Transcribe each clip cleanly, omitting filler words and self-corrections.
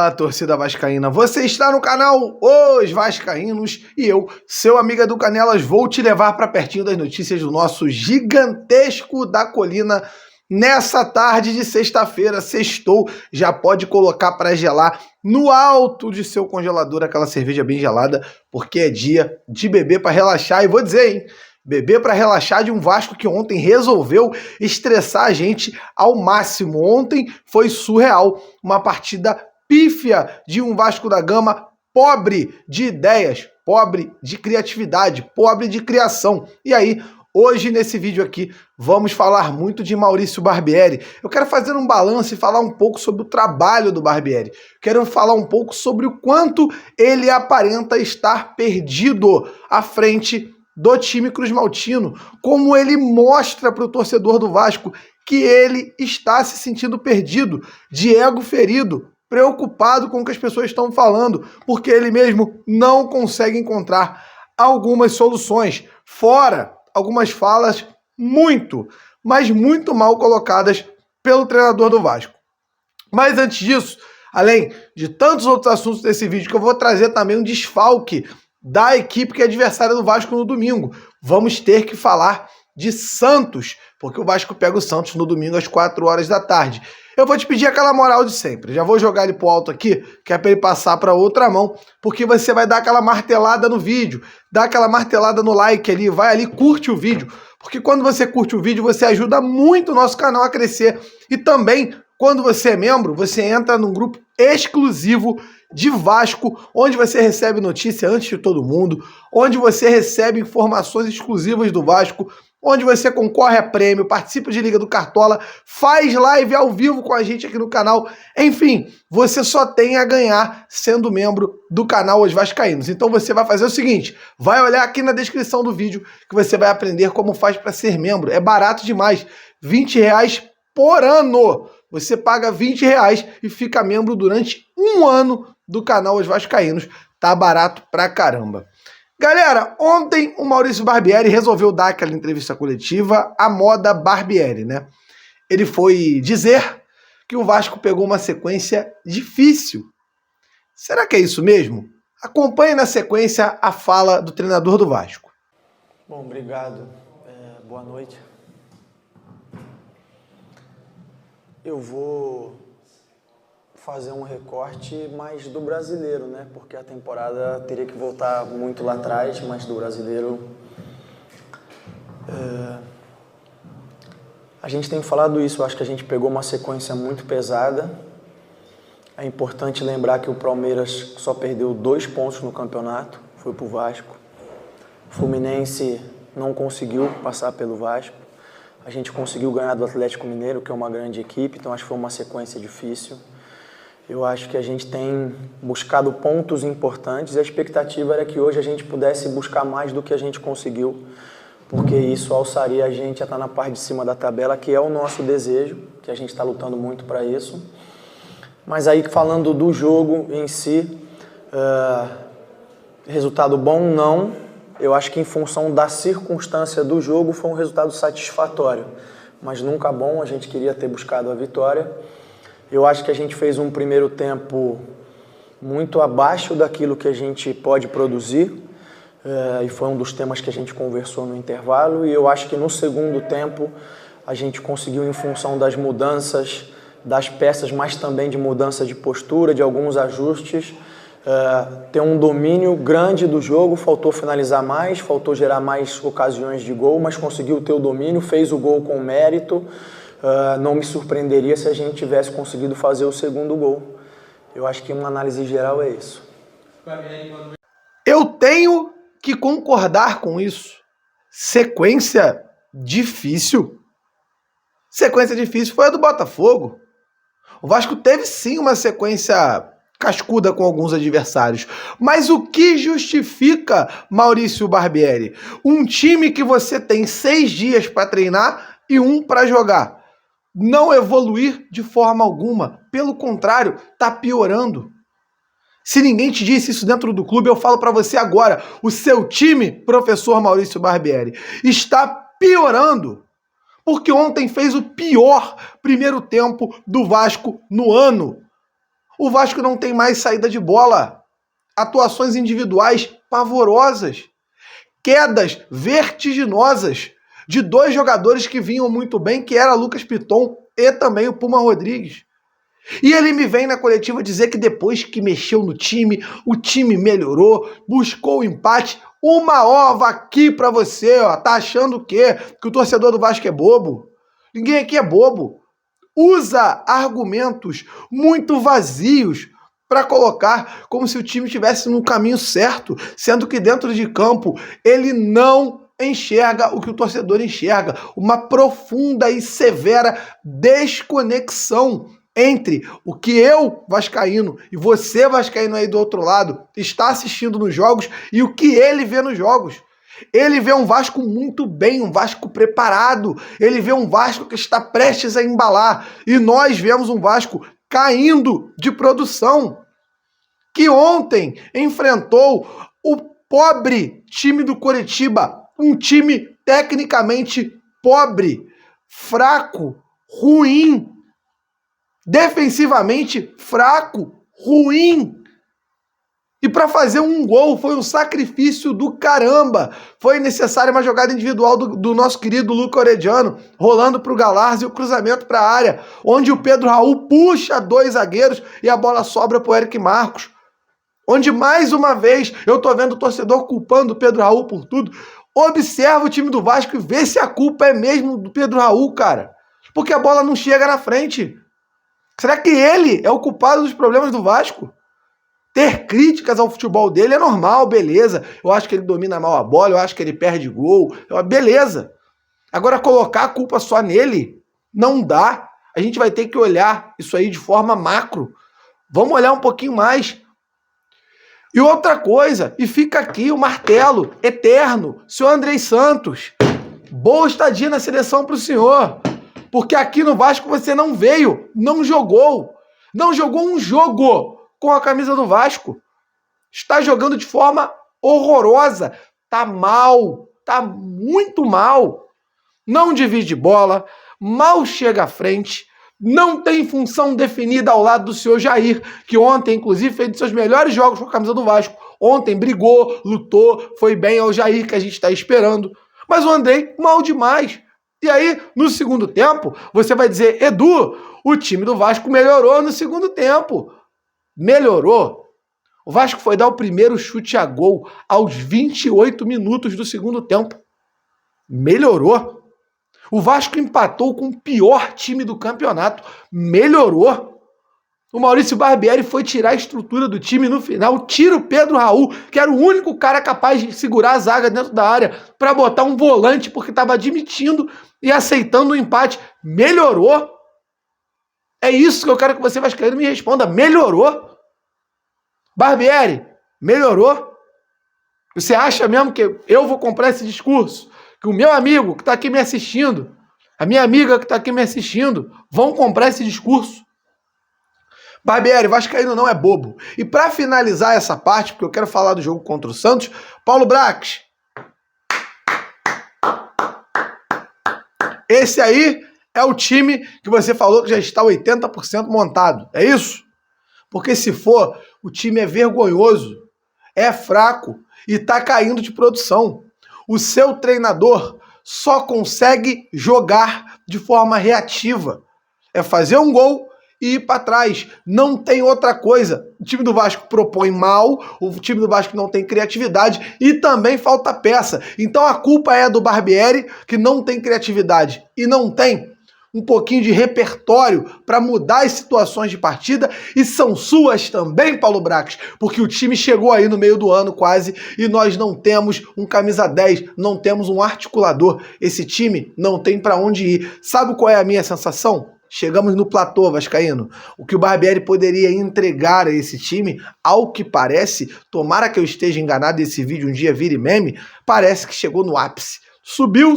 Fala, torcida vascaína, você está no canal Os Vascaínos e eu, seu amigo do Canelas, vou te levar para pertinho das notícias do nosso gigantesco da colina nessa tarde de sexta-feira. Sextou, já pode colocar para gelar no alto de seu congelador aquela cerveja bem gelada, porque é dia de beber para relaxar. E vou dizer, hein, beber para relaxar de um Vasco que ontem resolveu estressar a gente ao máximo. Ontem foi surreal, uma partida pífia de um Vasco da Gama pobre de ideias, pobre de criatividade, pobre de criação. E aí, hoje nesse vídeo aqui, vamos falar muito de Maurício Barbieri. Eu quero fazer um balanço e falar um pouco sobre o trabalho do Barbieri. Quero falar um pouco sobre o quanto ele aparenta estar perdido à frente do time cruzmaltino, como ele mostra para o torcedor do Vasco que ele está se sentindo perdido, de ego ferido, preocupado com o que as pessoas estão falando, porque ele mesmo não consegue encontrar algumas soluções, fora algumas falas muito, mas muito mal colocadas pelo treinador do Vasco. Mas antes disso, além de tantos outros assuntos desse vídeo, que eu vou trazer também um desfalque da equipe que é adversária do Vasco no domingo. Vamos ter que falar de Santos, porque o Vasco pega o Santos no domingo às 4 horas da tarde. Eu vou te pedir aquela moral de sempre. Já vou jogar ele pro alto aqui, que é para ele passar para outra mão, porque você vai dar aquela martelada no vídeo, dá aquela martelada no like ali, vai ali, curte o vídeo, porque quando você curte o vídeo, você ajuda muito o nosso canal a crescer. E também, quando você é membro, você entra num grupo exclusivo de Vasco, onde você recebe notícia antes de todo mundo, onde você recebe informações exclusivas do Vasco, onde você concorre a prêmio, participa de Liga do Cartola, faz live ao vivo com a gente aqui no canal. Enfim, você só tem a ganhar sendo membro do canal Os Vascaínos. Então você vai fazer o seguinte, vai olhar aqui na descrição do vídeo que você vai aprender como faz para ser membro. É barato demais, R$20 por ano. Você paga R$20 e fica membro durante um ano do canal Os Vascaínos. Tá barato pra caramba. Galera, ontem o Maurício Barbieri resolveu dar aquela entrevista coletiva à moda Barbieri, né? Ele foi dizer que o Vasco pegou uma sequência difícil. Será que é isso mesmo? Acompanhe na sequência a fala do treinador do Vasco. Bom, obrigado. Boa noite. Eu vou fazer um recorte mais do brasileiro, né? Porque a temporada teria que voltar muito lá atrás, mas do brasileiro... A gente tem falado isso, eu acho que a gente pegou uma sequência muito pesada. É importante lembrar que o Palmeiras só perdeu 2 pontos no campeonato, foi pro Vasco. O Fluminense não conseguiu passar pelo Vasco. A gente conseguiu ganhar do Atlético Mineiro, que é uma grande equipe, então acho que foi uma sequência difícil. Eu acho que a gente tem buscado pontos importantes e a expectativa era que hoje a gente pudesse buscar mais do que a gente conseguiu, porque isso alçaria a gente a estar na parte de cima da tabela, que é o nosso desejo, que a gente está lutando muito para isso. Mas aí, falando do jogo em si, resultado bom, não. Eu acho que em função da circunstância do jogo foi um resultado satisfatório, mas nunca bom, a gente queria ter buscado a vitória. Eu acho que a gente fez um primeiro tempo muito abaixo daquilo que a gente pode produzir, e foi um dos temas que a gente conversou no intervalo, e eu acho que no segundo tempo a gente conseguiu, em função das mudanças, das peças, mas também de mudança de postura, de alguns ajustes, ter um domínio grande do jogo, faltou finalizar mais, faltou gerar mais ocasiões de gol, mas conseguiu ter o domínio, fez o gol com mérito. Não me surpreenderia se a gente tivesse conseguido fazer o segundo gol. Eu acho que uma análise geral é isso. Eu tenho que concordar com isso. Sequência difícil. Sequência difícil foi a do Botafogo. O Vasco teve sim uma sequência cascuda com alguns adversários. Mas o que justifica, Maurício Barbieri? Um time que você tem 6 dias para treinar e 1 para jogar. Não evoluir de forma alguma. Pelo contrário, tá piorando. Se ninguém te disse isso dentro do clube, eu falo para você agora. O seu time, professor Maurício Barbieri, está piorando. Porque ontem fez o pior primeiro tempo do Vasco no ano. O Vasco não tem mais saída de bola. Atuações individuais pavorosas. Quedas vertiginosas de dois jogadores que vinham muito bem, que era Lucas Piton e também o Puma Rodrigues. E ele me vem na coletiva dizer que depois que mexeu no time, o time melhorou, buscou o empate. Uma ova aqui pra você, ó. Tá achando o quê? Que o torcedor do Vasco é bobo? Ninguém aqui é bobo. Usa argumentos muito vazios para colocar como se o time estivesse no caminho certo, sendo que dentro de campo ele não enxerga o que o torcedor enxerga. Uma profunda e severa desconexão entre o que eu, vascaíno, e você, vascaíno aí do outro lado, está assistindo nos jogos e o que ele vê nos jogos. Ele vê um Vasco muito bem, um Vasco preparado. Ele vê um Vasco que está prestes a embalar. E nós vemos um Vasco caindo de produção, que ontem enfrentou o pobre time do Coritiba, um time tecnicamente pobre, fraco, ruim, defensivamente fraco, ruim. E para fazer um gol foi um sacrifício do caramba. Foi necessária uma jogada individual do nosso querido Luca Orediano, rolando para o Galarza e o cruzamento para a área, onde o Pedro Raul puxa dois zagueiros e a bola sobra para o Eric Marcos. Onde mais uma vez eu tô vendo o torcedor culpando o Pedro Raul por tudo. Observa o time do Vasco e vê se a culpa é mesmo do Pedro Raul, cara. Porque a bola não chega na frente. Será que ele é o culpado dos problemas do Vasco? Ter críticas ao futebol dele é normal, beleza. Eu acho que ele domina mal a bola, eu acho que ele perde gol, beleza. Agora, colocar a culpa só nele, não dá. A gente vai ter que olhar isso aí de forma macro. Vamos olhar um pouquinho mais. E outra coisa, e fica aqui o martelo eterno, senhor Andrei Santos. Boa estadia na seleção para o senhor. Porque aqui no Vasco você não veio, não jogou um jogo com a camisa do Vasco. Está jogando de forma horrorosa. Tá mal, tá muito mal. Não divide bola, mal chega à frente, não tem função definida ao lado do senhor Jair, que ontem, inclusive, fez seus melhores jogos com a camisa do Vasco. Ontem brigou, lutou, foi bem ao Jair, que a gente está esperando. Mas o Andrei, mal demais. E aí, no segundo tempo, você vai dizer, Edu, o time do Vasco melhorou no segundo tempo. Melhorou. O Vasco foi dar o primeiro chute a gol aos 28 minutos do segundo tempo. Melhorou. O Vasco empatou com o pior time do campeonato. Melhorou. O Maurício Barbieri foi tirar a estrutura do time no final, tira o Pedro Raul, que era o único cara capaz de segurar a zaga dentro da área, para botar um volante, porque estava admitindo e aceitando o empate. Melhorou. É isso que eu quero que você, vascaíno, me responda. Melhorou. Barbieri, melhorou? Você acha mesmo que eu vou comprar esse discurso? Que o meu amigo que está aqui me assistindo, a minha amiga que está aqui me assistindo, vão comprar esse discurso? Barbieri, vascaíno não é bobo. E para finalizar essa parte, porque eu quero falar do jogo contra o Santos, Paulo Brax. Esse aí é o time que você falou que já está 80% montado. É isso? Porque se for, o time é vergonhoso, é fraco e está caindo de produção. O seu treinador só consegue jogar de forma reativa. É fazer um gol e ir para trás. Não tem outra coisa. O time do Vasco propõe mal, o time do Vasco não tem criatividade e também falta peça. Então a culpa é do Barbieri, que não tem criatividade e não tem um pouquinho de repertório para mudar as situações de partida, e são suas também, Paulo Brax, porque o time chegou aí no meio do ano quase e nós não temos um camisa 10, não temos um articulador. Esse time não tem para onde ir. Sabe qual é a minha sensação? Chegamos no platô, vascaíno. O que o Barbieri poderia entregar a esse time, ao que parece, tomara que eu esteja enganado e esse vídeo um dia vire meme, parece que chegou no ápice. Subiu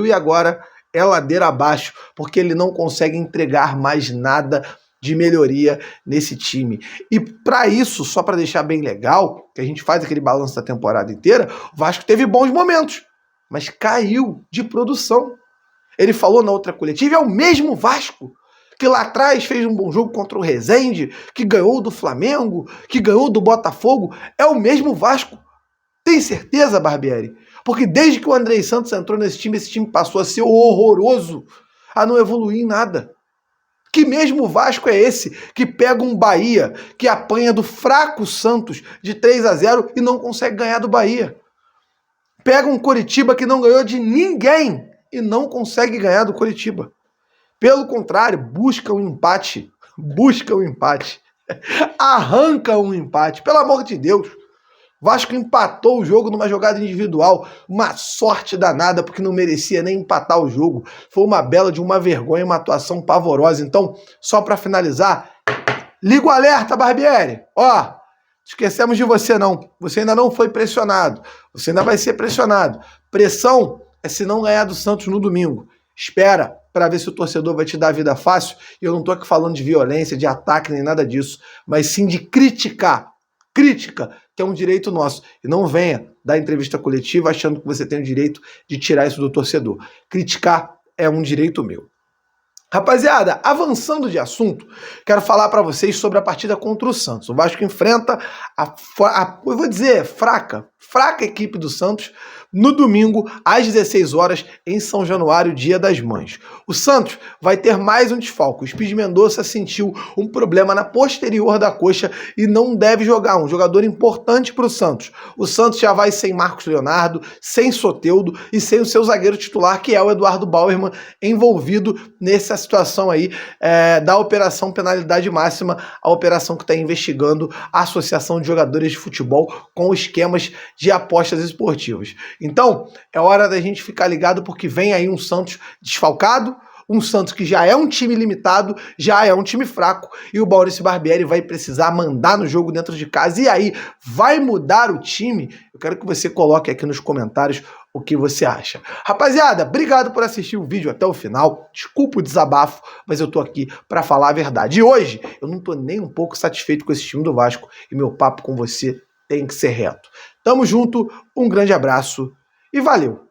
e agora é ladeira abaixo, porque ele não consegue entregar mais nada de melhoria nesse time. E para isso, só para deixar bem legal, que a gente faz aquele balanço da temporada inteira, o Vasco teve bons momentos, mas caiu de produção. Ele falou na outra coletiva, é o mesmo Vasco que lá atrás fez um bom jogo contra o Resende, que ganhou do Flamengo, que ganhou do Botafogo, é o mesmo Vasco. Tem certeza, Barbieri? Porque desde que o Andrei Santos entrou nesse time, esse time passou a ser horroroso, a não evoluir em nada. Que mesmo Vasco é esse que pega um Bahia, que apanha do fraco Santos de 3-0 e não consegue ganhar do Bahia? Pega um Coritiba que não ganhou de ninguém e não consegue ganhar do Coritiba. Pelo contrário, busca um empate, arranca um empate, pelo amor de Deus. Vasco empatou o jogo numa jogada individual, uma sorte danada, porque não merecia nem empatar o jogo. Foi uma bela de uma vergonha, uma atuação pavorosa. Então, só para finalizar, liga o alerta, Barbieri. Ó, esquecemos de você não. Você ainda não foi pressionado. Você ainda vai ser pressionado. Pressão é se não ganhar do Santos no domingo. Espera para ver se o torcedor vai te dar a vida fácil. E eu não tô aqui falando de violência, de ataque, nem nada disso, mas sim de criticar. Crítica, que é um direito nosso. E não venha dar entrevista coletiva achando que você tem o direito de tirar isso do torcedor. Criticar é um direito meu. Rapaziada, avançando de assunto, quero falar para vocês sobre a partida contra o Santos. O Vasco enfrenta eu vou dizer, fraca equipe do Santos no domingo, às 16 horas, em São Januário, Dia das Mães. O Santos vai ter mais um desfalque. O Speed Mendonça sentiu um problema na posterior da coxa e não deve jogar, um jogador importante para o Santos. O Santos já vai sem Marcos Leonardo, sem Soteldo e sem o seu zagueiro titular, que é o Eduardo Bauerman, envolvido nessa situação aí da Operação Penalidade Máxima, a operação que está investigando a Associação de Jogadores de Futebol com esquemas de apostas esportivas. Então, é hora da gente ficar ligado, porque vem aí um Santos desfalcado, um Santos que já é um time limitado, já é um time fraco, e o Maurício Barbieri vai precisar mandar no jogo dentro de casa. E aí, vai mudar o time? Eu quero que você coloque aqui nos comentários o que você acha. Rapaziada, obrigado por assistir o vídeo até o final. Desculpa o desabafo, mas eu tô aqui para falar a verdade. E hoje, eu não tô nem um pouco satisfeito com esse time do Vasco, e meu papo com você tem que ser reto. Tamo junto, um grande abraço e valeu!